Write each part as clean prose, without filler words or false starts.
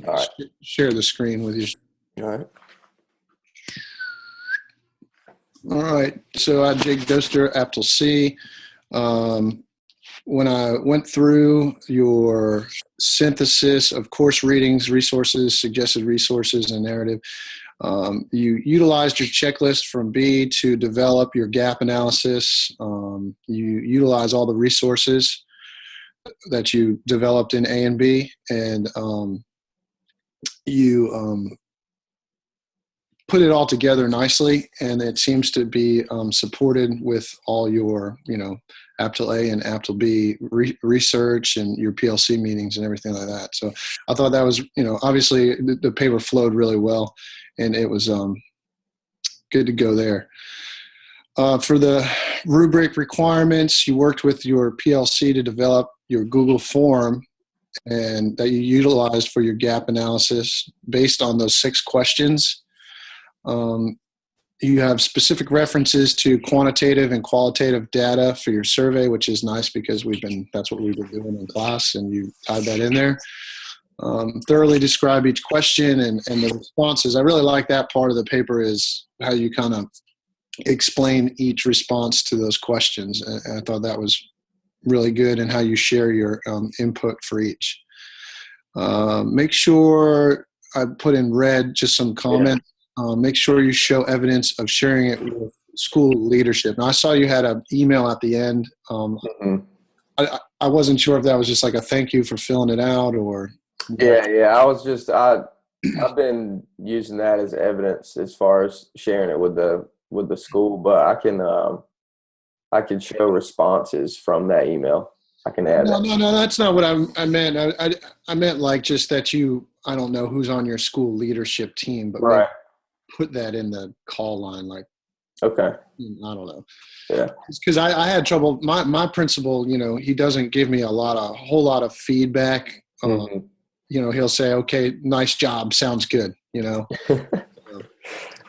All right. share the screen with you. All right. All right. So I'm Jake Doster, AAPTEL C. When I went through your synthesis of course readings, resources, suggested resources, and narrative, you utilized your checklist from B to develop your gap analysis. You utilize all the resources that you developed in A and B, and you put it all together nicely, and it seems to be supported with all your, AAPTEL A and AAPTEL B research and your PLC meetings and everything like that. So I thought that was, obviously the paper flowed really well, and it was good to go there. For the rubric requirements, you worked with your PLC to develop your Google form and that you utilized for your gap analysis based on those 6 questions. You have specific references to quantitative and qualitative data for your survey, which is nice because that's what we've been doing in class, and you tied that in there. Thoroughly describe each question and the responses. I really like that part of the paper, is how you kind of explain each response to those questions. And I thought that was really good, and how you share your input for each. Make sure I put in red just some comments. Make sure you show evidence of sharing it with school leadership. Now, I saw you had an email at the end. I wasn't sure if that was just like a thank you for filling it out, or. Yeah. I've been using that as evidence as far as sharing it with the school, but I can show responses from that email. I can add that. No, that's not what I meant. I meant like just that I don't know who's on your school leadership team, but right. Put that in the call line. Like, okay. I don't know. Yeah. Because I had trouble. My principal, he doesn't give me a whole lot of feedback. He'll say, okay, nice job. Sounds good.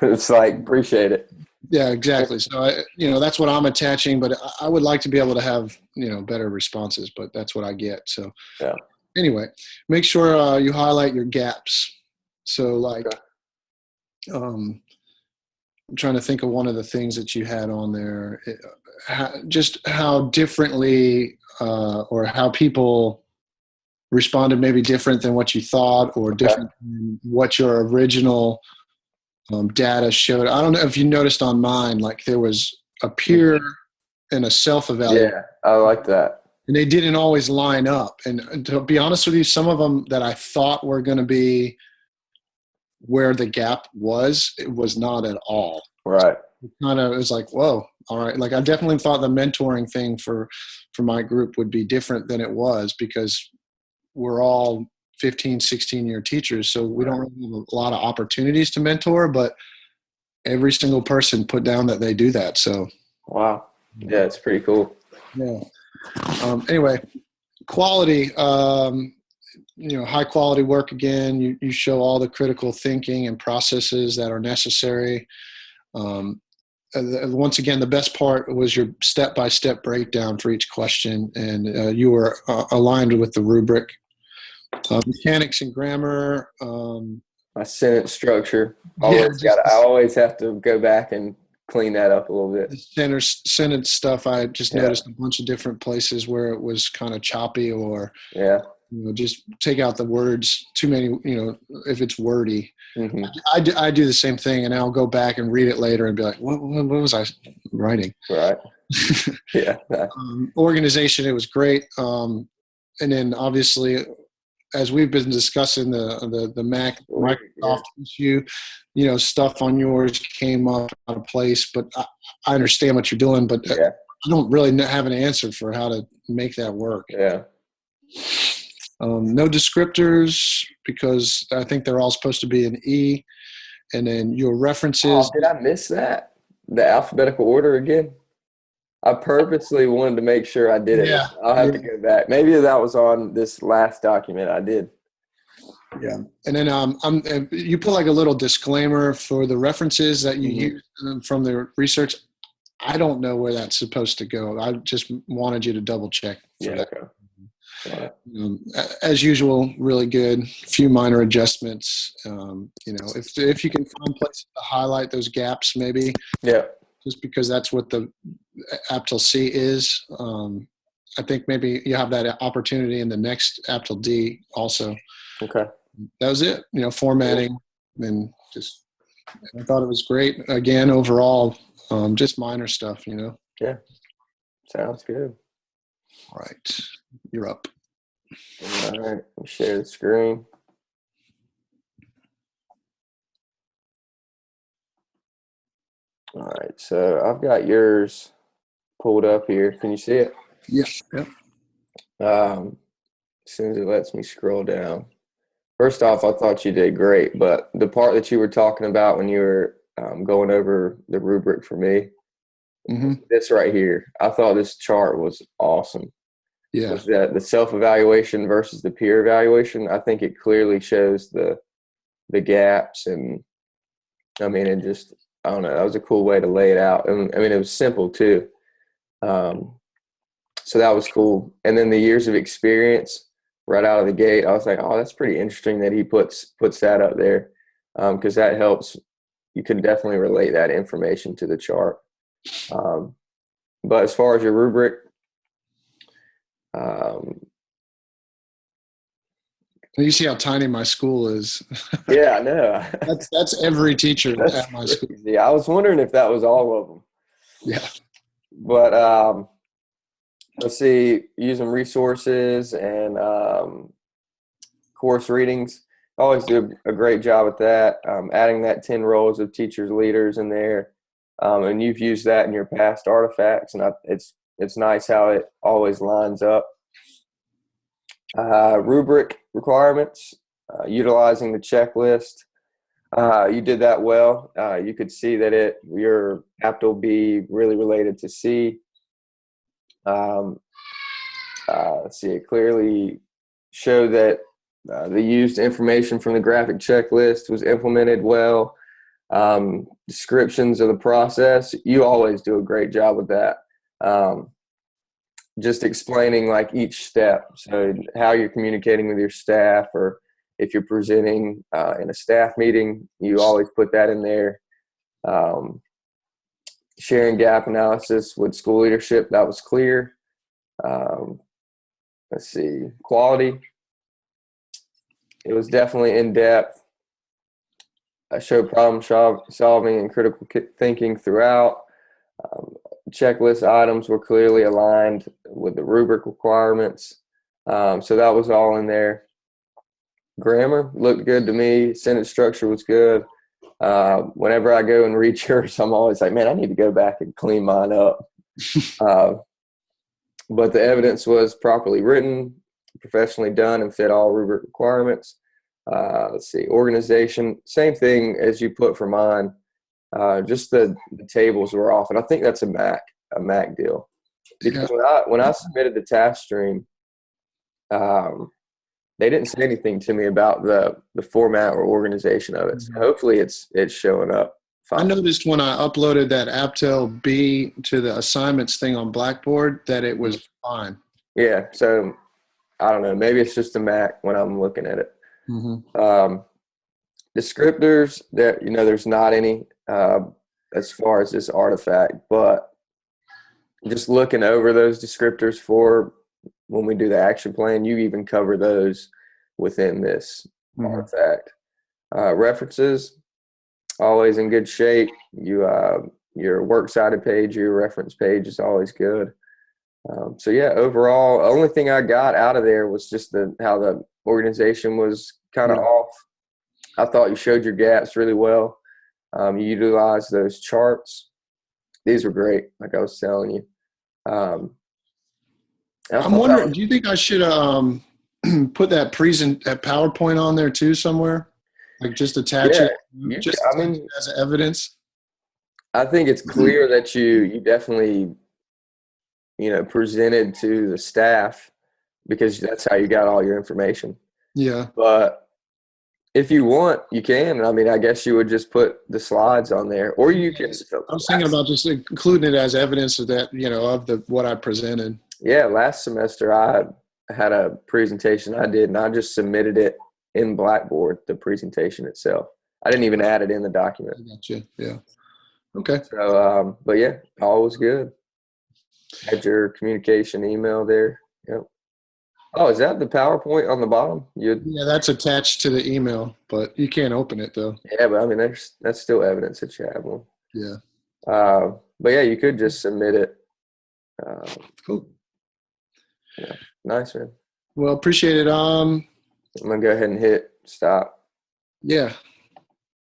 It's like, appreciate it. Yeah, exactly. So that's what I'm attaching, but I would like to be able to have, better responses, but that's what I get. So yeah. Anyway, make sure you highlight your gaps. So like, okay. I'm trying to think of one of the things that you had on there, just how differently or how people responded maybe different than what you thought, or different than what your original data showed. I don't know if you noticed on mine, like there was a peer and a self-evaluation. Yeah, I like that. And they didn't always line up. And to be honest with you, some of them that I thought were going to be where the gap was, it was not at all. Right. It was like, whoa, all right. Like I definitely thought the mentoring thing for my group would be different than it was, because we're all 15, 16-year teachers. So we don't really have a lot of opportunities to mentor, but every single person put down that they do that. So. Wow. Yeah, it's pretty cool. Yeah. Anyway, quality, high quality work. Again, you show all the critical thinking and processes that are necessary. Once again, the best part was your step-by-step breakdown for each question, and you were aligned with the rubric. Mechanics and grammar. My sentence structure. I always have to go back and clean that up a little bit. The sentence stuff, I just noticed a bunch of different places where it was kind of choppy, or just take out the words, too many, if it's wordy. Mm-hmm. I do the same thing, and I'll go back and read it later and be like, what was I writing? Right. Yeah. Organization, it was great. And then obviously, as we've been discussing the Microsoft issue, stuff on yours came up out of place, but I understand what you're doing, but I don't really have an answer for how to make that work. Yeah. No descriptors, because I think they're all supposed to be an E. And then your references. Oh, did I miss that? The alphabetical order again? I purposely wanted to make sure I did it. Yeah. I'll have to go back. Maybe that was on this last document I did. Yeah. And then you put like a little disclaimer for the references that you use from the research. I don't know where that's supposed to go. I just wanted you to double check for that. Okay. Right. As usual, really good. Few minor adjustments. If you can find places to highlight those gaps, maybe Yeah. just because that's what the AAPTEL C is. I think maybe you have that opportunity in the next AAPTEL D also. Okay. That was it. Formatting and just. I thought it was great. Again, overall, just minor stuff. Yeah. Sounds good. All right, you're up. All right. Let me share the screen. All right. So I've got yours pulled up here. Can you see it? Yeah. Yeah. As soon as it lets me scroll down. First off, I thought you did great, but the part that you were talking about when you were going over the rubric for me, Mm-hmm. this right here, I thought this chart was awesome. Yeah. Was that the self-evaluation versus the peer evaluation? I think it clearly shows the gaps, and I mean, it just, I don't know, that was a cool way to lay it out. And I mean, it was simple too. So that was cool. And then the years of experience right out of the gate, I was like, oh, that's pretty interesting that he puts that up there, because that helps. You can definitely relate that information to the chart. But as far as your rubric, You see how tiny my school is. yeah, I know. That's every teacher That's at my school. crazy. I was wondering if that was all of them. Yeah. But let's see, using resources and course readings. I always do a great job with that. Adding that 10 roles of teachers, leaders in there. And you've used that in your past artifacts, and it's nice how it always lines up. Rubric requirements, utilizing the checklist. You did that well. You could see that your AAPTEL B really related to C. Let's see, it clearly showed that the used information from the graphic checklist was implemented well. Descriptions of the process, you always do a great job with that. Just explaining like each step, so how you're communicating with your staff, or if you're presenting in a staff meeting, you always put that in there. Sharing gap analysis with school leadership, that was clear. Let's see, quality. It was definitely in depth. I showed problem solving and critical thinking throughout. Checklist items were clearly aligned with the rubric requirements. So that was all in there. Grammar looked good to me. Sentence structure was good. Whenever I go and read yours, I'm always like, man, I need to go back and clean mine up. But the evidence was properly written, professionally done, and fit all rubric requirements. Let's see, organization, same thing as you put for mine. Just the tables were off, and I think that's a Mac deal. Because when I submitted the task stream, they didn't say anything to me about the format or organization of it. So hopefully it's showing up fine. I noticed when I uploaded that AAPTEL B to the assignments thing on Blackboard that it was fine. Yeah, so I don't know. Maybe it's just a Mac when I'm looking at it. Descriptors, there's not any as far as this artifact, but just looking over those descriptors for when we do the action plan, you even cover those within this artifact. References, always in good shape. Your works cited page, your reference page is always good. So yeah, overall, the only thing I got out of there was just how the organization was kind of off. I thought you showed your gaps really well. You utilized those charts. These were great, like I was telling you. I'm wondering, do you think I should put that PowerPoint on there too somewhere? Like just attach it as evidence? I think it's clear that you definitely, presented to the staff, because that's how you got all your information. Yeah. But if you want, you can. I mean, I guess you would just put the slides on there, or you can. I was thinking about just including it as evidence of that, of what I presented. Yeah, last semester I had a presentation I did, and I just submitted it in Blackboard, the presentation itself. I didn't even add it in the document. I got you. Yeah. Okay. So, but yeah, all was good. Had your communication email there. Yep. Oh, is that the PowerPoint on the bottom? Yeah, that's attached to the email, but you can't open it though. Yeah, but I mean, that's still evidence that you have one. Yeah. But yeah, you could just submit it. Cool. Yeah, nice, man. Well, appreciate it. I'm gonna go ahead and hit stop. Yeah.